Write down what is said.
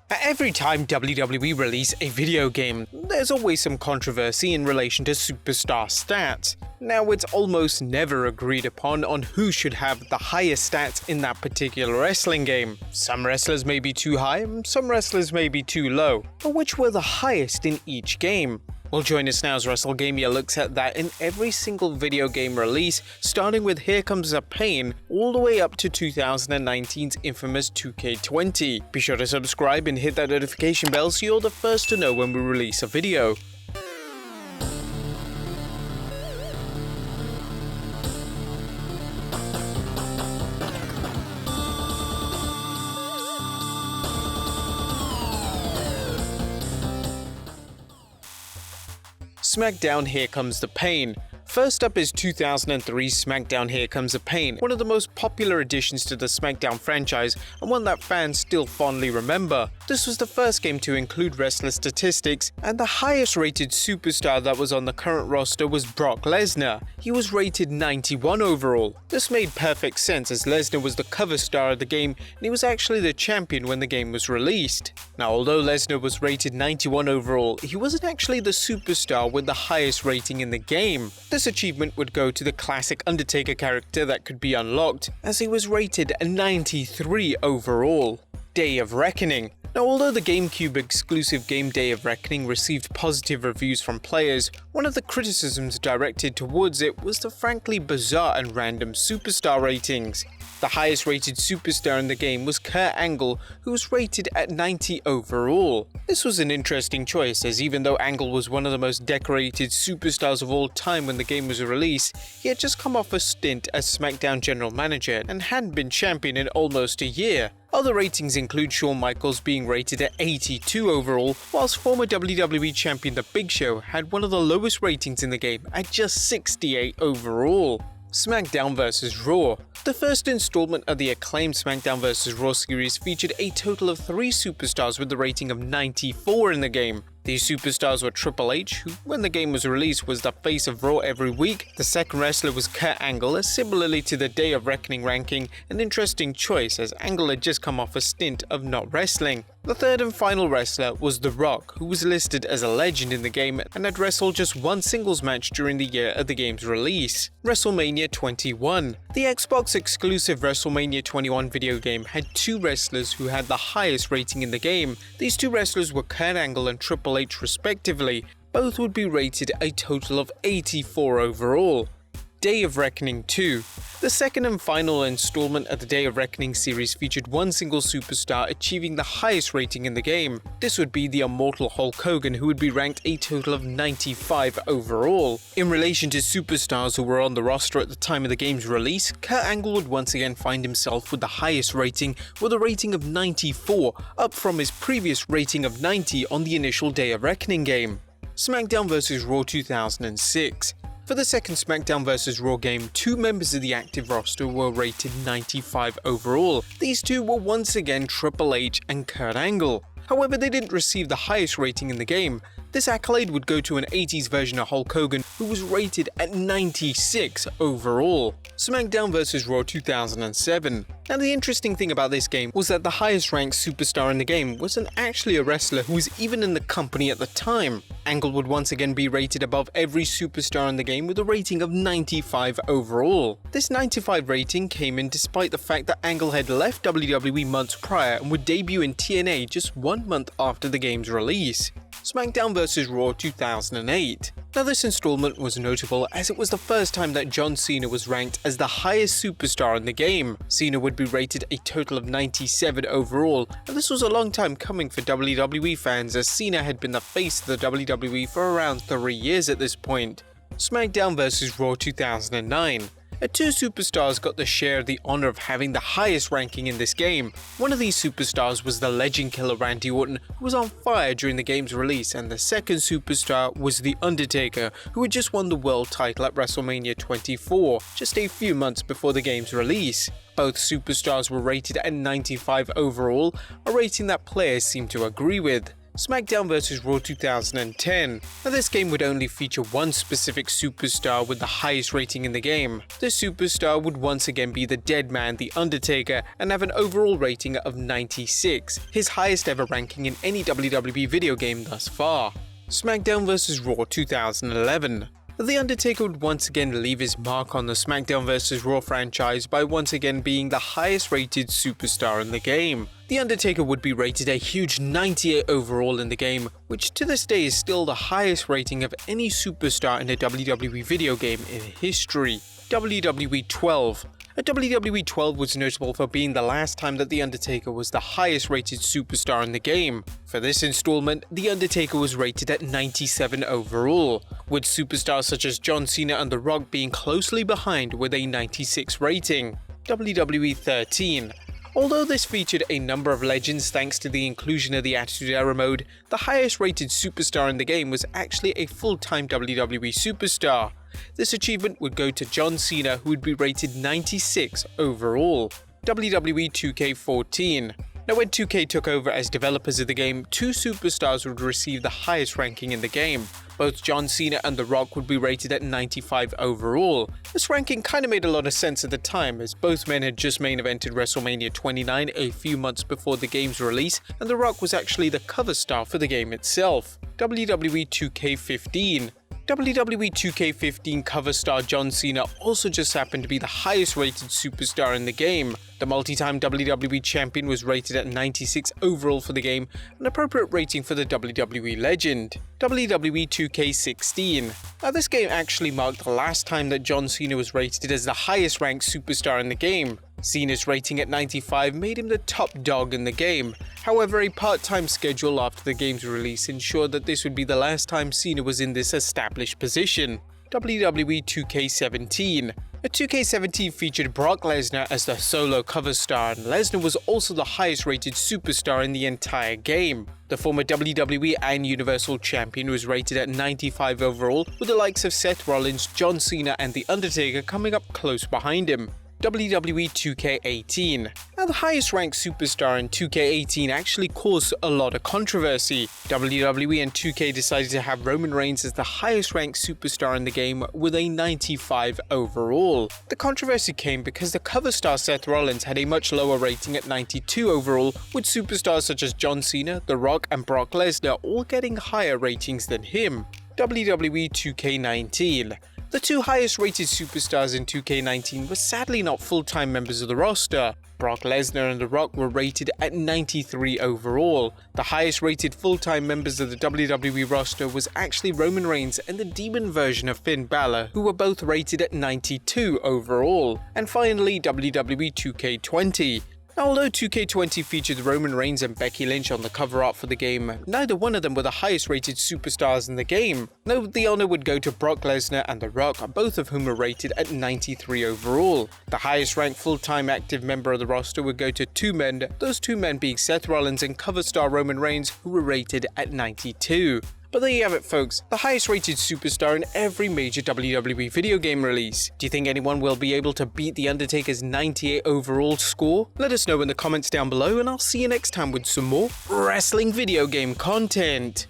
Every time WWE release a video game, there's always some controversy in relation to superstar stats. Now, it's almost never agreed upon on who should have the highest stats in that particular wrestling game. Some wrestlers may be too high, some wrestlers may be too low, but which were the highest in each game? Well, join us now as WrestleGamia looks at that in every single video game release, starting with Here Comes the Pain, all the way up to 2019's infamous 2K20. Be sure to subscribe and hit that notification bell so you're the first to know when we release a video. Smackdown Here Comes the Pain. First up is 2003's Smackdown Here Comes the Pain, one of the most popular additions to the Smackdown franchise and one that fans still fondly remember. This was the first game to include wrestler statistics, and the highest rated superstar that was on the current roster was Brock Lesnar. He was rated 91 overall. This made perfect sense as Lesnar was the cover star of the game and he was actually the champion when the game was released. Now, although Lesnar was rated 91 overall, he wasn't actually the superstar with the highest rating in the game. This achievement would go to the classic Undertaker character that could be unlocked, as he was rated 93 overall. Day of Reckoning. Now, although the GameCube exclusive game Day of Reckoning received positive reviews from players, one of the criticisms directed towards it was the frankly bizarre and random superstar ratings. The highest rated superstar in the game was Kurt Angle, who was rated at 90 overall. This was an interesting choice, as even though Angle was one of the most decorated superstars of all time when the game was released, he had just come off a stint as SmackDown general manager and hadn't been champion in almost a year. Other ratings include Shawn Michaels being rated at 82 overall, whilst former WWE champion The Big Show had one of the lowest ratings in the game at just 68 overall. Smackdown vs. Raw. The first installment of the acclaimed Smackdown vs. Raw series featured a total of 3 superstars with the rating of 94 in the game. These superstars were Triple H, who when the game was released was the face of Raw every week. The second wrestler was Kurt Angle, as similarly to the Day of Reckoning ranking, an interesting choice as Angle had just come off a stint of not wrestling. The third and final wrestler was The Rock, who was listed as a legend in the game and had wrestled just one singles match during the year of the game's release, Wrestlemania 21. The Xbox exclusive Wrestlemania 21 video game had 2 wrestlers who had the highest rating in the game. These 2 wrestlers were Kurt Angle and Triple H respectively. Both would be rated a total of 84 overall. Day of Reckoning 2. The second and final installment of the Day of Reckoning series featured one single superstar achieving the highest rating in the game. This would be the immortal Hulk Hogan, who would be ranked a total of 95 overall. In relation to superstars who were on the roster at the time of the game's release, Kurt Angle would once again find himself with the highest rating with a rating of 94, up from his previous rating of 90 on the initial Day of Reckoning game. Smackdown vs. Raw 2006. For the second Smackdown vs. Raw game, 2 members of the active roster were rated 95 overall. These 2 were once again Triple H and Kurt Angle. However, they didn't receive the highest rating in the game. This accolade would go to an 80s version of Hulk Hogan, who was rated at 96 overall. Smackdown vs. Raw 2007. Now, the interesting thing about this game was that the highest ranked superstar in the game wasn't actually a wrestler who was even in the company at the time. Angle would once again be rated above every superstar in the game with a rating of 95 overall. This 95 rating came in despite the fact that Angle had left WWE months prior and would debut in TNA just 1 month after the game's release. Smackdown vs. Raw 2008. Now, this installment was notable as it was the first time that John Cena was ranked as the highest superstar in the game. Cena would be rated a total of 97 overall, and this was a long time coming for WWE fans as Cena had been the face of the WWE for around 3 years at this point. Smackdown vs. Raw 2009. 2 superstars got the share of the honor of having the highest ranking in this game. One of these superstars was the legend killer Randy Orton, who was on fire during the game's release, and the second superstar was The Undertaker, who had just won the world title at WrestleMania 24, just a few months before the game's release. Both superstars were rated at 95 overall, a rating that players seem to agree with. Smackdown vs Raw 2010. Now this game would only feature one specific superstar with the highest rating in the game. This superstar would once again be the dead man, The Undertaker, and have an overall rating of 96, his highest ever ranking in any WWE video game thus far. Smackdown vs Raw 2011. The Undertaker would once again leave his mark on the Smackdown vs Raw franchise by once again being the highest rated superstar in the game. The Undertaker would be rated a huge 98 overall in the game, which to this day is still the highest rating of any superstar in a WWE video game in history. WWE 12. WWE 12 was notable for being the last time that The Undertaker was the highest rated superstar in the game. For this installment, The Undertaker was rated at 97 overall, with superstars such as John Cena and The Rock being closely behind with a 96 rating. WWE 13. Although this featured a number of legends thanks to the inclusion of the Attitude Era mode, the highest rated superstar in the game was actually a full-time WWE superstar. This achievement would go to John Cena, who would be rated 96 overall. WWE 2K14. Now when 2K took over as developers of the game, two superstars would receive the highest ranking in the game. Both John Cena and The Rock would be rated at 95 overall. This ranking kinda made a lot of sense at the time, as both men had just main evented WrestleMania 29 a few months before the game's release, and The Rock was actually the cover star for the game itself. WWE 2K15. WWE 2K15 cover star John Cena also just happened to be the highest rated superstar in the game. The multi-time WWE champion was rated at 96 overall for the game, an appropriate rating for the WWE legend. WWE 2K16. Now this game actually marked the last time that John Cena was rated as the highest ranked superstar in the game. Cena's rating at 95 made him the top dog in the game. However, a part-time schedule after the game's release ensured that this would be the last time Cena was in this established position. WWE 2K17. 2K17 featured Brock Lesnar as the solo cover star, and Lesnar was also the highest rated superstar in the entire game. The former WWE and Universal Champion was rated at 95 overall, with the likes of Seth Rollins, John Cena and The Undertaker coming up close behind him. WWE 2K18. Now the highest ranked superstar in 2K18 actually caused a lot of controversy. WWE and 2K decided to have Roman Reigns as the highest ranked superstar in the game with a 95 overall. The controversy came because the cover star Seth Rollins had a much lower rating at 92 overall, with superstars such as John Cena, The Rock and Brock Lesnar all getting higher ratings than him. WWE 2K19. The two highest rated superstars in 2K19 were sadly not full-time members of the roster. Brock Lesnar and The Rock were rated at 93 overall. The highest rated full-time members of the WWE roster was actually Roman Reigns and the demon version of Finn Balor, who were both rated at 92 overall. And finally, WWE 2K20. Now, although 2K20 featured Roman Reigns and Becky Lynch on the cover art for the game, neither one of them were the highest rated superstars in the game. No, the honor would go to Brock Lesnar and The Rock, both of whom were rated at 93 overall. The highest ranked full-time active member of the roster would go to two men, those two men being Seth Rollins and cover star Roman Reigns, who were rated at 92. But there you have it folks, the highest rated superstar in every major WWE video game release. Do you think anyone will be able to beat The Undertaker's 98 overall score? Let us know in the comments down below, and I'll see you next time with some more wrestling video game content.